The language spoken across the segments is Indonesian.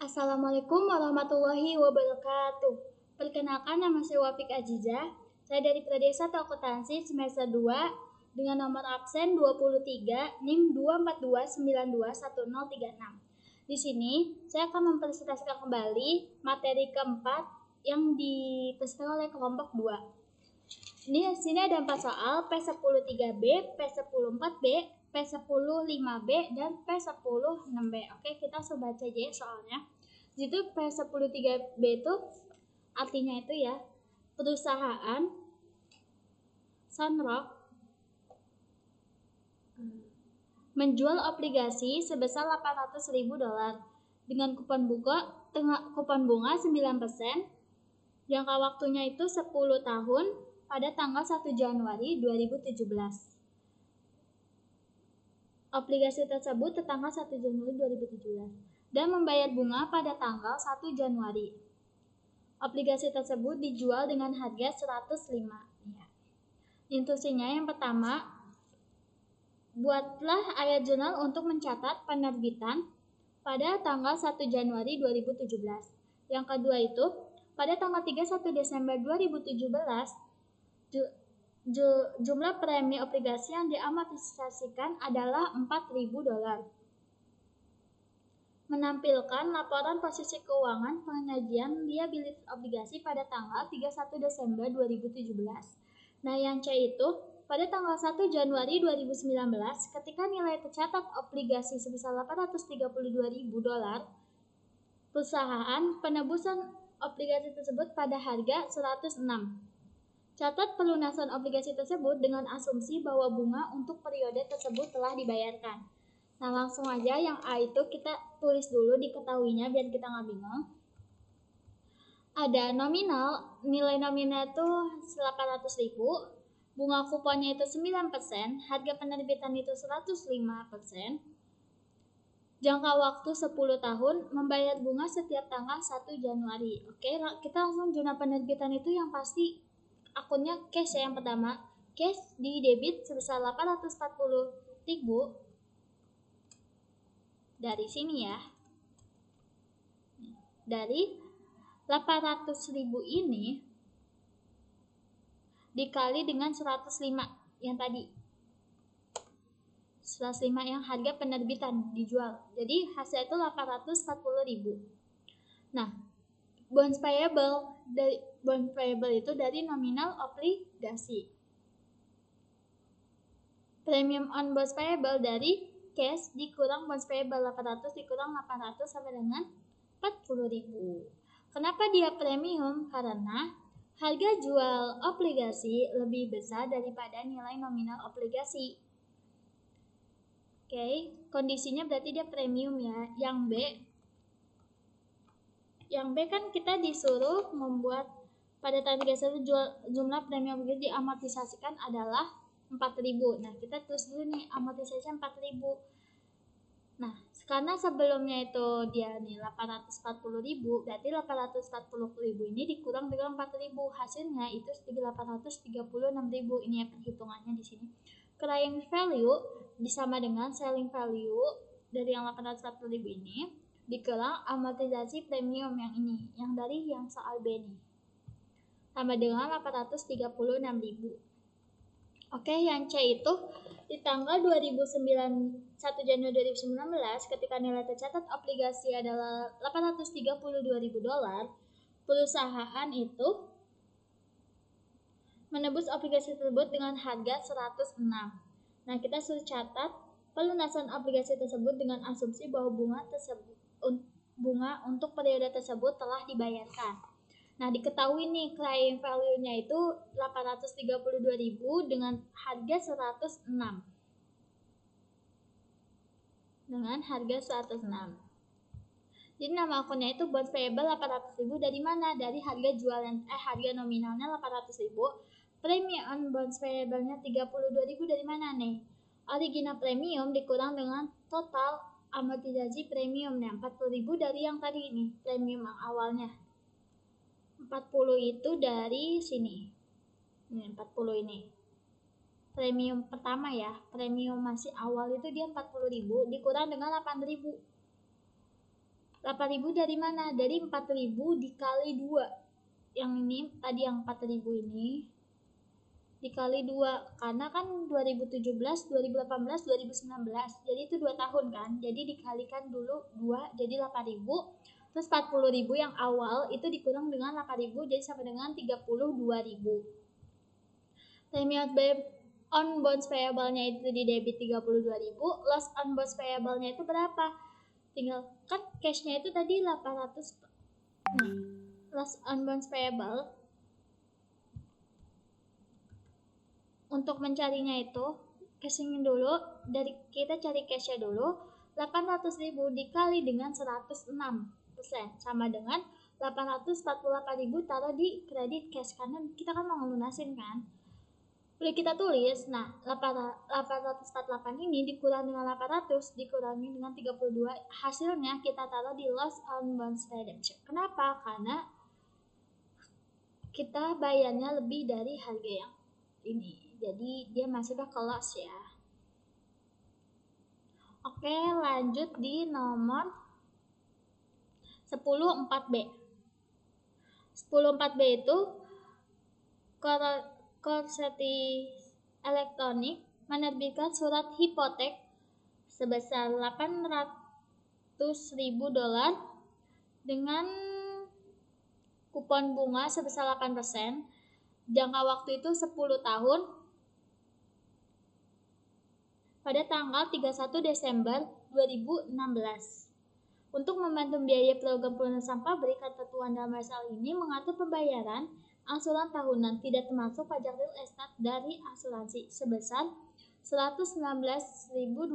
Assalamualaikum warahmatullahi wabarakatuh. Perkenalkan, nama saya Wafik Aziza. Saya dari Pradesa Akuntansi semester 2 dengan nomor absen 23 NIM 242921036. Di sini saya akan mempresentasikan kembali materi keempat yang dipresentasikan oleh kelompok 2. Di sini ada 4 soal, P10 3B, P10 4B, P10 5B, dan P10 6B. Oke, kita langsung baca aja ya soalnya. Jadi P10 3B itu artinya itu ya, perusahaan Sunrock menjual obligasi sebesar $800.000 dengan kupon bunga 9%. Jangka waktunya itu 10 tahun pada tanggal 1 Januari 2017. Obligasi tersebut tertanggal 1 Januari 2017 dan membayar bunga pada tanggal 1 Januari. Obligasi tersebut dijual dengan harga 105. Ya. Instruksinya yang pertama, buatlah ayat jurnal untuk mencatat penerbitan pada tanggal 1 Januari 2017. Yang kedua itu, pada tanggal 31 Desember 2017, jumlah premi obligasi yang diamortisasikan adalah $4.000. Menampilkan laporan posisi keuangan penyajian liabilitas obligasi pada tanggal 31 Desember 2017. Nah, yang C itu pada tanggal 1 Januari 2019 ketika nilai tercatat obligasi sebesar $832.000, perusahaan penebusan obligasi tersebut pada harga 106. Catat pelunasan obligasi tersebut dengan asumsi bahwa bunga untuk periode tersebut telah dibayarkan. Nah, langsung aja yang A itu kita tulis dulu diketahuinya biar kita nggak bingung. Ada nominal, nilai nominal itu 800.000, bunga kuponnya itu 9%, harga penerbitan itu 105%, jangka waktu 10 tahun, membayar bunga setiap tanggal 1 Januari. Oke, kita langsung zona penerbitan itu yang pasti akunnya cash ya yang pertama. Cash di debit sebesar 840.000 dari sini ya. Dari 800.000 ini dikali dengan 105 yang tadi. 105 yang harga penerbitan dijual. Jadi hasil itu 840.000. Nah, bonds payable itu dari nominal obligasi. Premium on bonds payable dari cash dikurang bonds payable 800 dikurang 800 sampai dengan 40.000. Kenapa dia premium? Karena harga jual obligasi lebih besar daripada nilai nominal obligasi. Oke, kondisinya berarti dia premium ya. Yang B kan kita disuruh membuat pada tanggal 31 jumlah premium obligasi diamortisasikan adalah 4.000. Nah, kita tulis dulu nih amortisasi 4.000. Nah, karena sebelumnya itu dia nih 840.000, berarti 840.000 ini dikurang dengan 4.000, hasilnya itu 836.000. Ini ya perhitungannya di sini. Client value disama dengan selling value dari yang 840.000 ini dikurang amortisasi premium yang ini, yang dari yang soal B nih. Sama dengan 836.000. Oke, yang C itu di tanggal 1 Januari 2019 ketika nilai tercatat obligasi adalah $832.000, perusahaan itu menebus obligasi tersebut dengan harga 106. Nah, kita suruh catat pelunasan obligasi tersebut dengan asumsi bahwa bunga untuk periode tersebut telah dibayarkan. Nah, diketahui nih client value-nya itu 832.000 dengan harga 106. Dengan harga 106. Jadi nama akunnya itu bonds payable 800.000 dari mana? Dari harga harga nominalnya 800.000. Premium on bonds payable-nya 32.000 dari mana nih? Original premium dikurang dengan total amortisasi premiumnya 40.000 dari yang tadi nih, premium yang awalnya. 40 itu dari sini. Ini 40 ini. Premium pertama ya, premium masih awal itu dia 40.000 dikurang dengan 8.000. 8.000 dari mana? Dari 4.000 dikali 2. Yang ini tadi yang 4.000 ini dikali 2, karena kan 2017, 2018, 2019, jadi itu 2 tahun kan, jadi dikalikan dulu 2 jadi 8.000, terus 40.000 yang awal itu dikurang dengan 8.000 jadi sampai dengan 32.000. Premium on bonds payable-nya itu di debit 32.000, loss on bonds payable-nya itu berapa? Tinggal kan cash-nya itu tadi 800. Nih, loss on bonds payable untuk mencarinya itu cashing dulu, dari kita cari cashnya dulu. 800.000 dikali dengan 106% sama dengan 848.000 taruh di kredit cash, karena kita kan mau ngelunasin kan. Boleh kita tulis, nah 848 ini dikurang dengan 800 dikurangi dengan 32, hasilnya kita taruh di loss on bonds redemption. Kenapa? Karena kita bayarnya lebih dari harga yang ini, jadi dia masuknya ke loss ya. Oke, lanjut di nomor 10.4b. 10.4b itu Corsetti Elektronik menerbitkan surat hipotek sebesar $800.000 dengan kupon bunga sebesar 8%. Jangka waktu itu 10 tahun pada tanggal 31 Desember 2016. Untuk membantu biaya program pelunasan pabrik, ketentuan dalam pasal ini mengatur pembayaran angsuran tahunan tidak termasuk pajak real estate dari asuransi sebesar $119.224.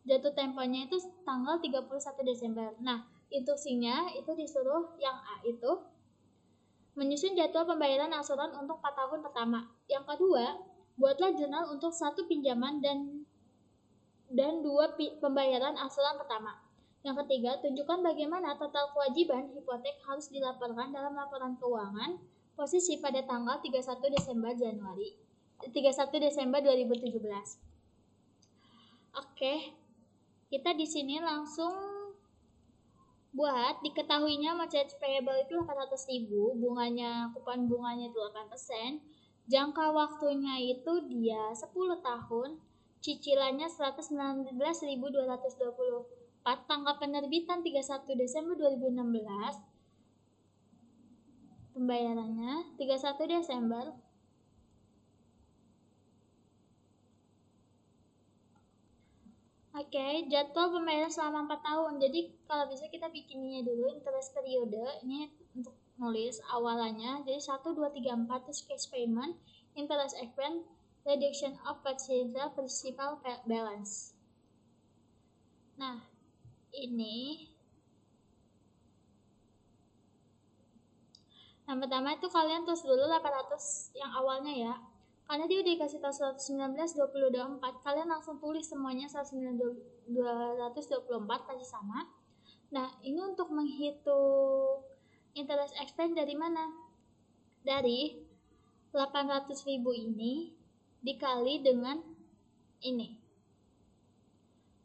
Jatuh temponya itu tanggal 31 Desember. Nah, instruksinya itu disuruh yang A itu menyusun jadwal pembayaran angsuran untuk 4 tahun pertama. Yang kedua, buatlah jurnal untuk 1 pinjaman dan 2 pembayaran angsuran pertama. Yang ketiga, tunjukkan bagaimana total kewajiban hipotek harus dilaporkan dalam laporan keuangan posisi pada tanggal 31 Desember 2017. Oke. Kita di sini langsung buat diketahuinya mortgage payable itu 800.000, bunganya kupon bunganya itu 8%, jangka waktunya itu dia 10 tahun, cicilannya 119.224, tanggal penerbitan 31 Desember 2016, pembayarannya 31 Desember. Oke, jadwal pembayaran selama 4 tahun. Jadi kalau bisa kita bikinnya dulu interest periode. Ini untuk nulis awalannya. Jadi 1, 2, 3, 4 terus cash payment, interest expense, reduction of principal balance. Nah, ini yang pertama itu kalian tulis dulu 800 yang awalnya ya. Karena dia udah dikasih tahu 119.224, kalian langsung tulis semuanya 119.224 pasti sama. Nah, ini untuk menghitung interest expense dari mana? Dari 800.000 ini dikali dengan ini.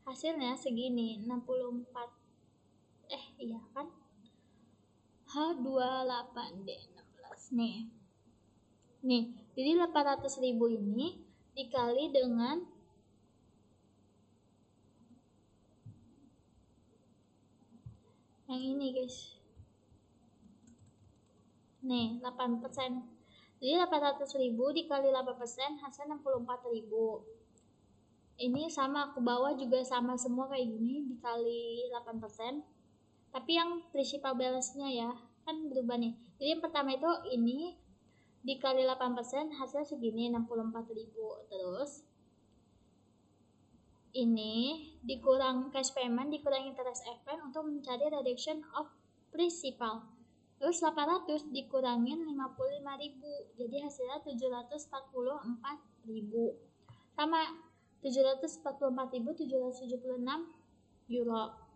Hasilnya segini, 64. Iya kan? H28D16 nih. Nih, jadi 800.000 ini dikali dengan yang ini guys. Nih, 8%. Jadi 800.000 dikali 8% hasilnya 64.000. Ini sama, ke bawah juga sama semua kayak gini dikali 8%. Tapi yang principal balance-nya ya, kan berubah nih. Jadi yang pertama itu ini dikali 8% hasil segini 64.000. Terus ini dikurang cash payment dikurang interest expense untuk mencari reduction of principal. Terus 800 dikurangin 55.000. Jadi hasilnya 744.000. Sama 744.776 euro.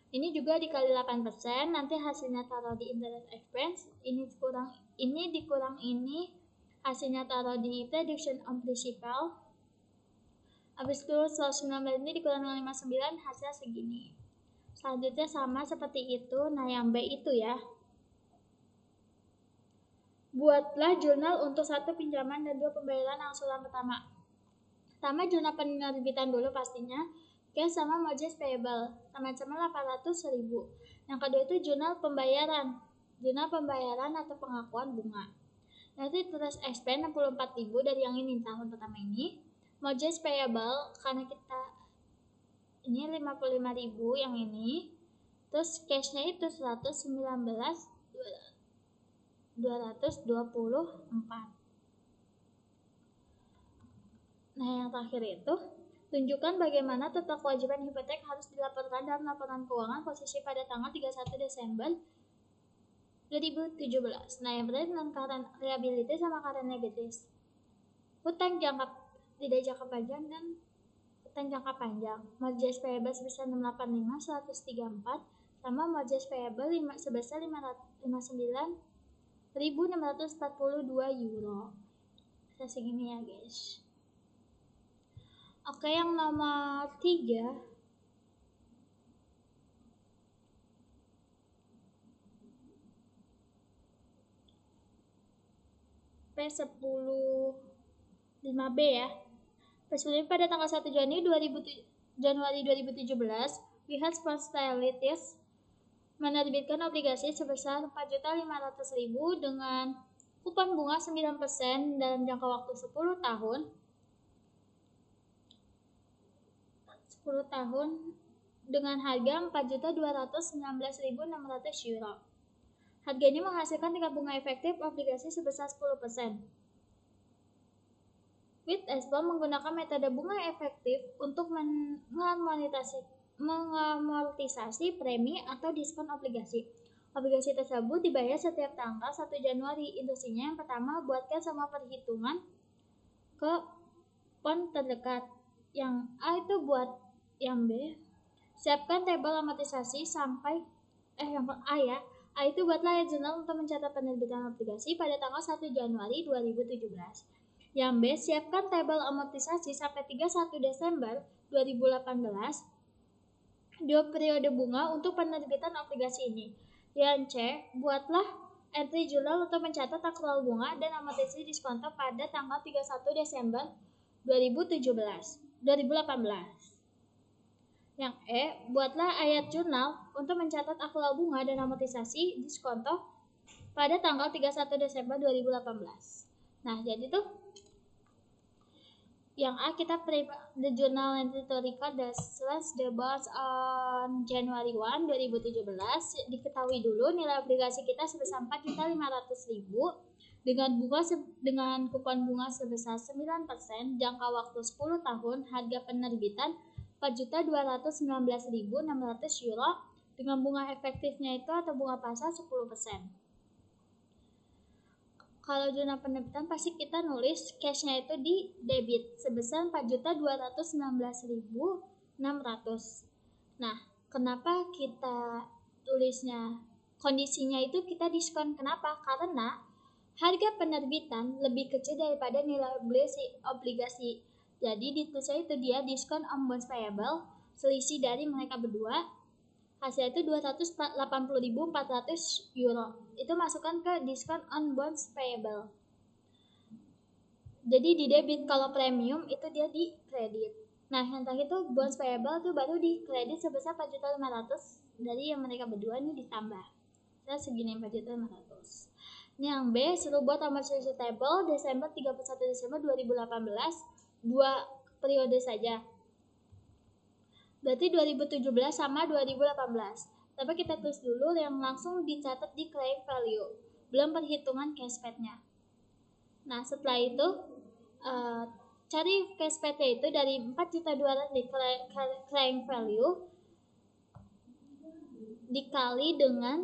Ini juga dikali 8%, nanti hasilnya taruh di interest expense, ini dikurang ini, hasilnya taruh di reduction on principal. Habis itu 119 ini dikurang dengan 59, hasilnya segini. Selanjutnya sama seperti itu. Nah, yang B itu ya. Buatlah jurnal untuk 1 pinjaman dan 2 pembayaran angsuran pertama. Pertama, jurnal penerbitan dulu pastinya. Cash sama mortgage payable. Sama-sama 800.000. Yang kedua itu jurnal pembayaran. Jurnal pembayaran atau pengakuan bunga. Nanti interest expense 64.000 dari yang ini tahun pertama ini. Mortgage payable karena kita ini 55.000 yang ini. Terus cashnya itu 119.224. Nah, yang terakhir itu tunjukkan bagaimana total kewajiban hipotek harus dilaporkan dalam laporan keuangan posisi pada tanggal 31 Desember 2017. Nah, yang berkaitan dengan current liability sama current liabilities. Hutang tidak jangka panjang dan hutang jangka panjang. Mortgage payable sebesar 685.134 sama mortgage payable sebesar 59.642 euro. Bisa segini ya, guys. Oke, yang nomor 3 P10 5B ya. P10 pada tanggal 1 Januari 2017, pihak Stylites menerbitkan obligasi sebesar 4.500.000 dengan kupon bunga 9% dan jangka waktu 10 tahun. 10 tahun dengan harga 4.219.600 euro. Harga ini menghasilkan tingkat bunga efektif obligasi sebesar 10%. With Expo menggunakan metode bunga efektif untuk mengamortisasi premi atau diskon obligasi. Obligasi tersebut dibayar setiap tanggal 1 Januari. Instruksinya yang pertama, buatkan semua perhitungan ke pon terdekat. Yang A itu buat yang B. Siapkan tabel amortisasi sampai yang A ya. A itu buatlah jurnal untuk mencatat penerbitan obligasi pada tanggal 1 Januari 2017. Yang B, siapkan tabel amortisasi sampai 31 Desember 2018. 2 periode bunga untuk penerbitan obligasi ini. Yang C, buatlah entry jurnal untuk mencatat akrual bunga dan amortisasi diskonto pada tanggal 31 Desember 2018. Yang E, buatlah ayat jurnal untuk mencatat akrual bunga dan amortisasi diskonto pada tanggal 31 Desember 2018. Nah, jadi tuh yang A kita the journal entry to record the bonds on January 1, 2017. Diketahui dulu nilai obligasi kita sebesar 4.500.000 dengan kupon bunga sebesar 9%, jangka waktu 10 tahun, harga penerbitan 4.219.600 euro dengan bunga efektifnya itu atau bunga pasar 10%. Kalau jurnal penerbitan pasti kita nulis cashnya itu di debit sebesar 4.219.600. Nah, kenapa kita tulisnya kondisinya itu kita diskon? Kenapa? Karena harga penerbitan lebih kecil daripada nilai obligasi. Jadi ditulisnya itu dia diskon on bonds payable, selisih dari mereka berdua. Hasil itu 280.400 euro. Itu masukkan ke diskon on bonds payable. Jadi di debit, kalau premium itu dia di kredit. Nah, yang terakhir itu bonds payable itu baru di kredit sebesar 4.500 dari yang mereka berdua ini ditambah. Saya segini 4.500. Ini yang B, suruh buat amortisasi table Desember 31 Desember 2018, 2 periode saja. Berarti 2017 sama 2018. Tapi kita tulis dulu yang langsung dicatat di claim value, belum perhitungan cashback-nya. Nah, setelah itu cari cashback-nya itu dari 4.200 di claim value dikali dengan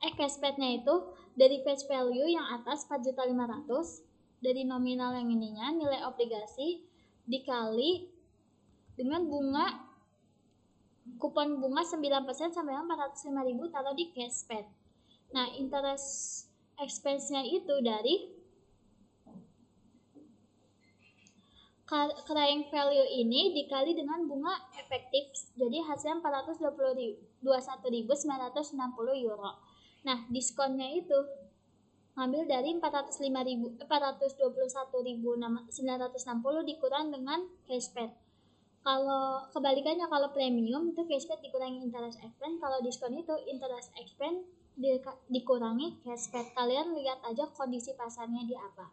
cashback-nya itu dari cash value yang atas 4.500 dari nominal yang ininya nilai obligasi dikali dengan bunga kupon bunga 9% sampai 405.000 taruh di cashback. Nah, interest expense-nya itu dari Crying value ini dikali dengan bunga efektif, jadi hasilnya 421.960 euro. Nah, diskonnya itu ngambil dari 421.960 dikurang dengan cashback. Kalau kebalikannya, kalau premium itu cashback dikurangi interest expense, kalau diskon itu interest expense dikurangi cashback. Kalian lihat aja kondisi pasarnya di apa.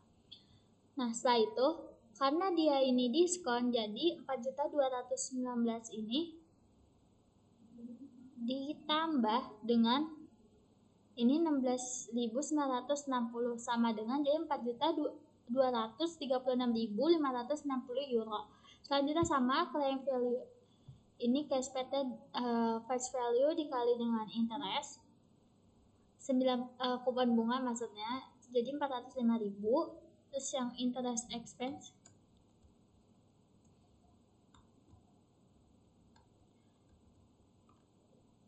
Nah, setelah itu karena dia ini diskon, jadi 4.219 ini ditambah dengan ini 16.960 sama dengan jadi 4.236.560 euro. Selanjutnya sama claim value ini cashback face value dikali dengan interest 9 kupon bunga maksudnya, jadi 405.000. Terus yang interest expense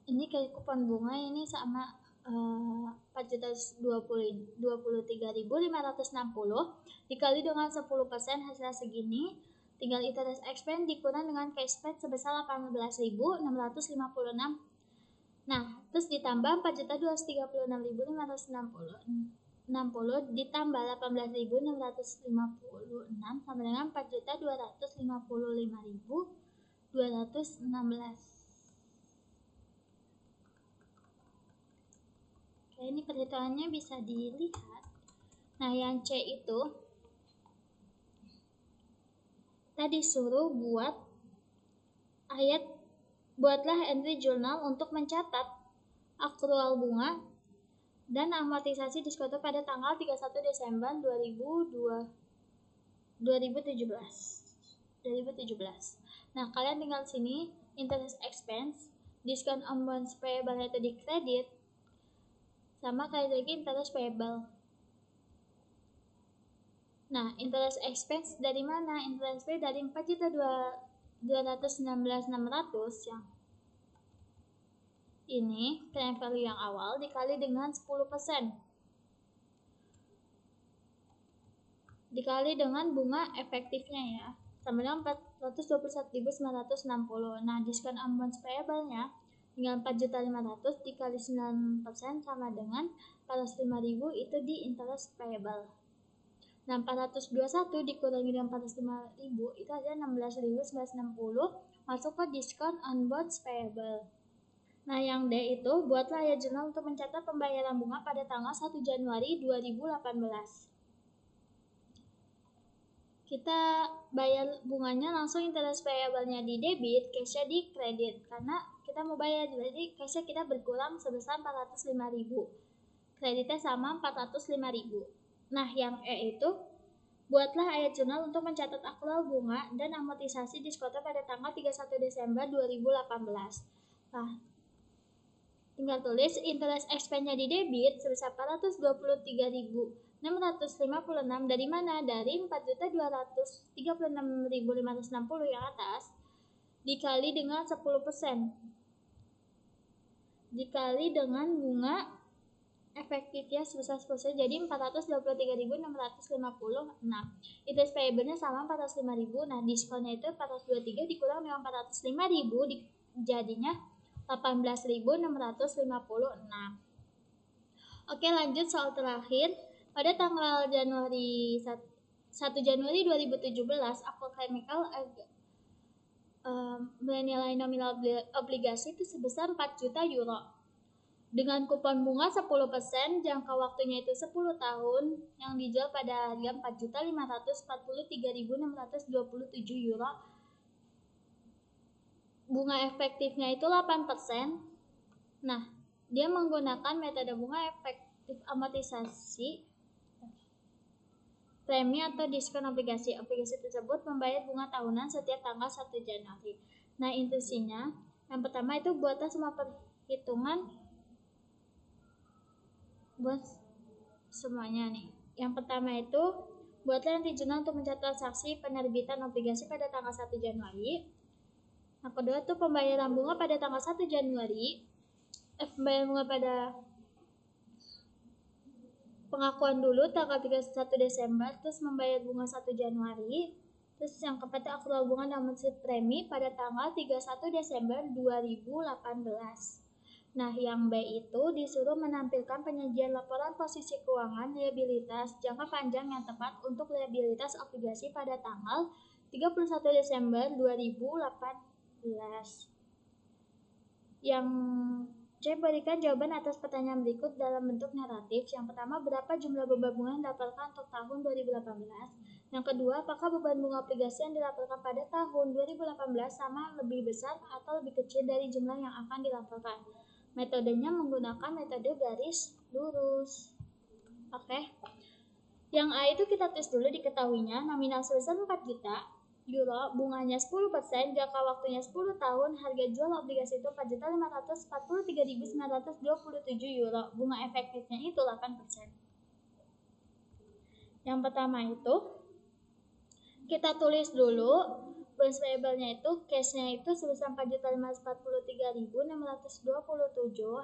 ini kayak kupon bunga ini sama 4.023.560 dikali dengan 10% hasilnya segini. Tinggal interest expense dikurang dengan cashback sebesar 18.656. Nah, terus ditambah 4.236.560 ditambah 18.656 sama dengan 4.255.216. Oke, ini perhitungannya bisa dilihat. Nah, yang C itu tadi suruh buatlah entry jurnal untuk mencatat akrual bunga dan amortisasi diskontasi pada tanggal 31 Desember 2017. Nah, kalian tinggal sini interest expense, diskon on bonds payable itu di kredit, sama kayak lagi interest payable. Nah, interest expense dari mana? Interest pay dari 4.216.600 yang ini claim value yang awal dikali dengan 10%. Dikali dengan bunga efektifnya ya, sama dengan 421.960. Nah, diskon on bonds payable-nya dengan 4.500 dikali 9% sama dengan 405.000 itu di interest payable. Nah, 421 dikurangi dengan 405.000 itu ada 16.960 masuk ke diskon on bonds payable. Nah, yang D itu buatlah ya jurnal untuk mencatat pembayaran bunga pada tanggal 1 Januari 2018. Kita bayar bunganya langsung, interest payable-nya di debit, cash-nya di kredit. Karena kita mau bayar, jadi cash-nya kita berkurang sebesar 405.000. Kreditnya sama 405.000. Nah, yang E itu buatlah ayat jurnal untuk mencatat akrual bunga dan amortisasi diskontasi pada tanggal 31 Desember 2018. Nah, tinggal tulis interest expense-nya di debit sebesar 423.656 dari mana? Dari 4.236.560 yang atas dikali dengan 10%. Dikali dengan bunga efektifnya sebesar 10%, jadi 423.656. Interest payable-nya sama 405.000. Nah, diskonnya itu 423 dikurang dengan 405.000 jadinya 18.656. Oke, lanjut soal terakhir. Pada tanggal 1 Januari 2017, Aqua Chemical nilai nominal obligasi itu sebesar 4 juta euro. Dengan kupon bunga 10%, jangka waktunya itu 10 tahun, yang dijual pada harga 4.543.627 euro. Bunga efektifnya itu 8%. Nah, dia menggunakan metode bunga efektif amortisasi premi atau diskon obligasi. Obligasi tersebut membayar bunga tahunan setiap tanggal 1 Januari. Nah, intinya yang pertama itu buatlah semua perhitungan buat semuanya nih. Yang pertama itu buatlah entry jurnal untuk mencatat transaksi penerbitan obligasi pada tanggal 1 Januari. Yang kedua itu pembayaran bunga pada tanggal 1 Januari. Pembayaran bunga pada pengakuan dulu tanggal 31 Desember, terus membayar bunga 1 Januari. Terus yang keempat itu akrual bunga dan amunisi premi pada tanggal 31 Desember 2018. Nah, yang B itu disuruh menampilkan penyajian laporan posisi keuangan liabilitas jangka panjang yang tepat untuk liabilitas obligasi pada tanggal 31 Desember 2018. Yang C, berikan jawaban atas pertanyaan berikut dalam bentuk naratif. Yang pertama, berapa jumlah beban bunga yang dilaporkan untuk tahun 2018? Yang kedua, apakah beban bunga obligasi yang dilaporkan pada tahun 2018 sama, lebih besar, atau lebih kecil dari jumlah yang akan dilaporkan? Metodenya menggunakan metode garis lurus. Oke. Yang A itu kita tulis dulu diketahuinya, nominal sebesar 4 juta euro, bunganya 10%, jangka waktunya 10 tahun, harga jual obligasi itu 4.543.927 euro, bunga efektifnya itu 8%. Yang pertama itu kita tulis dulu bonus payable-nya itu, cash-nya itu sebesar 4.543.627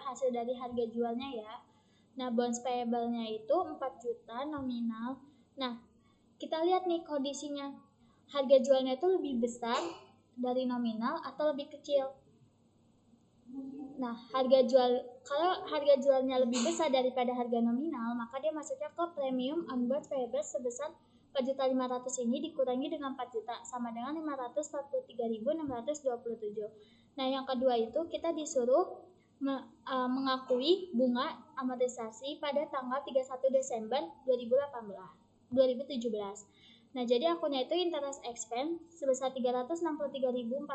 hasil dari harga jualnya ya. Nah, bonus payable-nya itu 4 juta nominal. Nah, kita lihat nih kondisinya. Harga jualnya itu lebih besar dari nominal atau lebih kecil. Nah, kalau harga jualnya lebih besar daripada harga nominal, maka dia masuknya ke premium on bonus payable sebesar 4.500 ini dikurangi dengan 4 juta sama dengan 543.627. Nah, yang kedua itu kita disuruh mengakui bunga amortisasi pada tanggal 31 Desember 2017. Nah, jadi akunnya itu interest expense sebesar 363.460.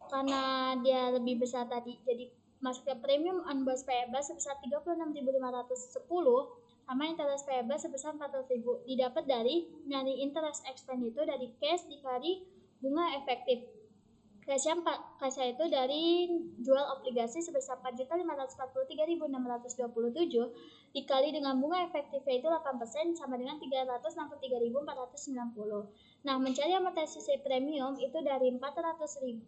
Karena dia lebih besar tadi, jadi masuknya premium on bonus payable sebesar 36.510 sama interest payable sebesar 400.000. Didapat dari nyari interest expense itu dari cash dikali bunga efektif. Cashnya itu dari jual obligasi sebesar 4.543.627 dikali dengan bunga efektifnya itu 8% sama dengan 363.490. Nah, mencari amortisasi premium itu dari 400.000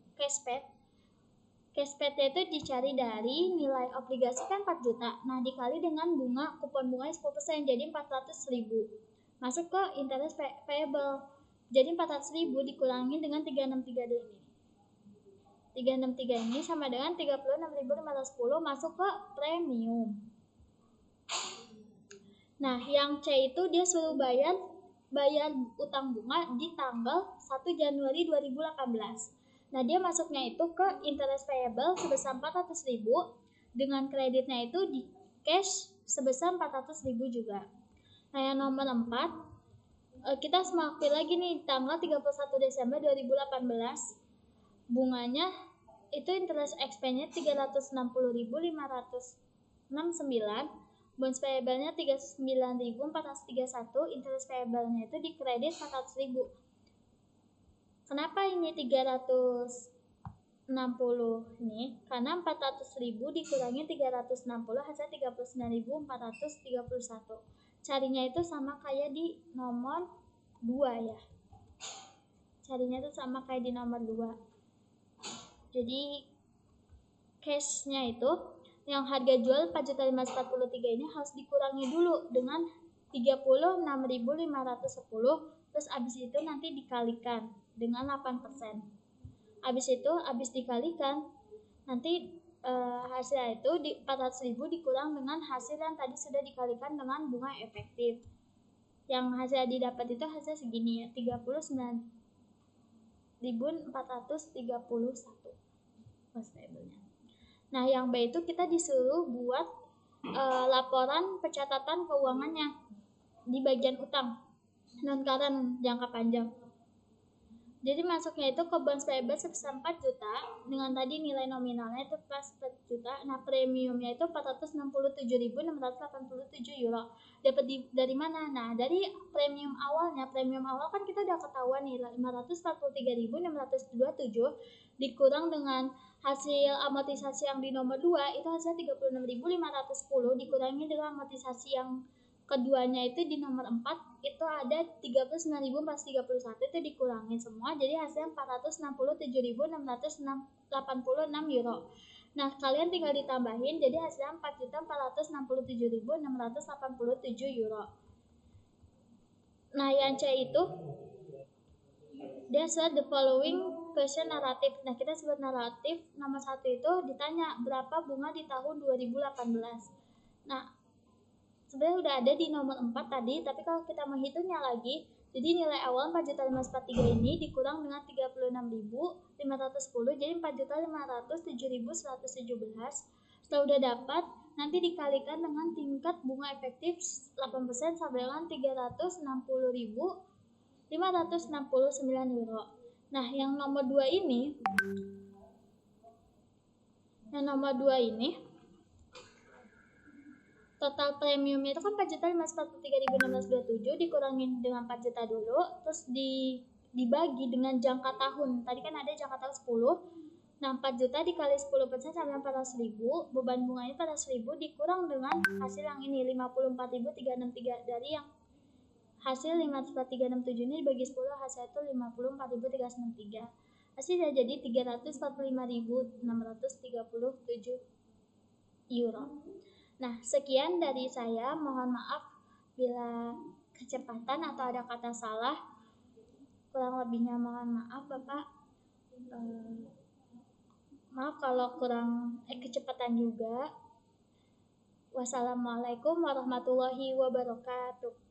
cashpad itu dicari dari nilai obligasi kan 4 juta. Nah, dikali dengan bunga kupon bunganya 10% jadi 400.000. Masuk ke interest payable. Jadi 400.000 dikurangi dengan 363 ini. 363 ini sama dengan 36.510 masuk ke premium. Nah, yang C itu dia suruh bayar utang bunga di tanggal 1 Januari 2018. Nah, dia masuknya itu ke interest payable sebesar 400.000 dengan kreditnya itu di cash sebesar 400.000 juga. Nah, yang nomor 4 kita semakin lagi nih tanggal 31 Desember 2018. Bunganya itu interest expense-nya 360.569, bonus payable-nya 39.431, interest payable-nya itu di kredit 400.000. Kenapa ini 360 ini? Karena 400.000 dikurangi 360 hasil 39.431. Carinya itu sama kayak di nomor 2 ya. Carinya itu sama kayak di nomor 2. Jadi cash-nya itu yang harga jual 4.543 ini harus dikurangi dulu dengan 36.510, terus abis itu nanti dikalikan dengan 8%. Abis dikalikan nanti hasil itu di 400.000 dikurang dengan hasil yang tadi sudah dikalikan dengan bunga efektif. Yang hasil didapat itu hasil segini ya, 39.431 payable-nya. Nah, yang B itu kita disuruh buat laporan pencatatan keuangannya di bagian utang non current jangka panjang. Jadi masuknya itu ke bonus payable sebesar 4 juta dengan tadi nilai nominalnya itu plus 4 juta. Nah, premiumnya itu 467.687 euro. Dapat dari mana? Nah, dari premium awalnya. Premium awal kan kita udah ketahuan nih 543.627 dikurang dengan hasil amortisasi yang di nomor 2 itu hasil 36.510 dikurangi dengan amortisasi yang keduanya itu di nomor 4 itu ada 39.431 itu dikurangin semua jadi hasilnya 467.686 euro. Nah, kalian tinggal ditambahin jadi hasilnya 4.467.687 euro. Nah, yang C itu dia sebut the following question narrative. Nah, kita sebut naratif nomor 1 itu ditanya berapa bunga di tahun 2018. Nah, sebenarnya udah ada di nomor 4 tadi, tapi kalau kita menghitungnya lagi, jadi nilai awal 4.543 ini dikurang dengan 36.510, jadi 4.507.117. Setelah udah dapat, nanti dikalikan dengan tingkat bunga efektif 8% sampai dengan 360.569 euro. Nah, yang nomor 2 ini total premiumnya itu kan 4.543.627 dikurangin dengan 4 juta dulu, terus dibagi dengan jangka tahun. Tadi kan ada jangka tahun 10. Nah, 4 juta dikali 10% sama 400.000, beban bunganya 400.000 dikurang dengan hasil yang ini 54.363. Dari yang hasil 54.367 ini dibagi 10, hasil itu 54.393. Hasilnya jadi 345.637 euro. Nah, sekian dari saya. Mohon maaf bila kecepatan atau ada kata salah. Kurang lebihnya mohon maaf, Bapak. Maaf kalau kurang kecepatan juga. Wassalamualaikum warahmatullahi wabarakatuh.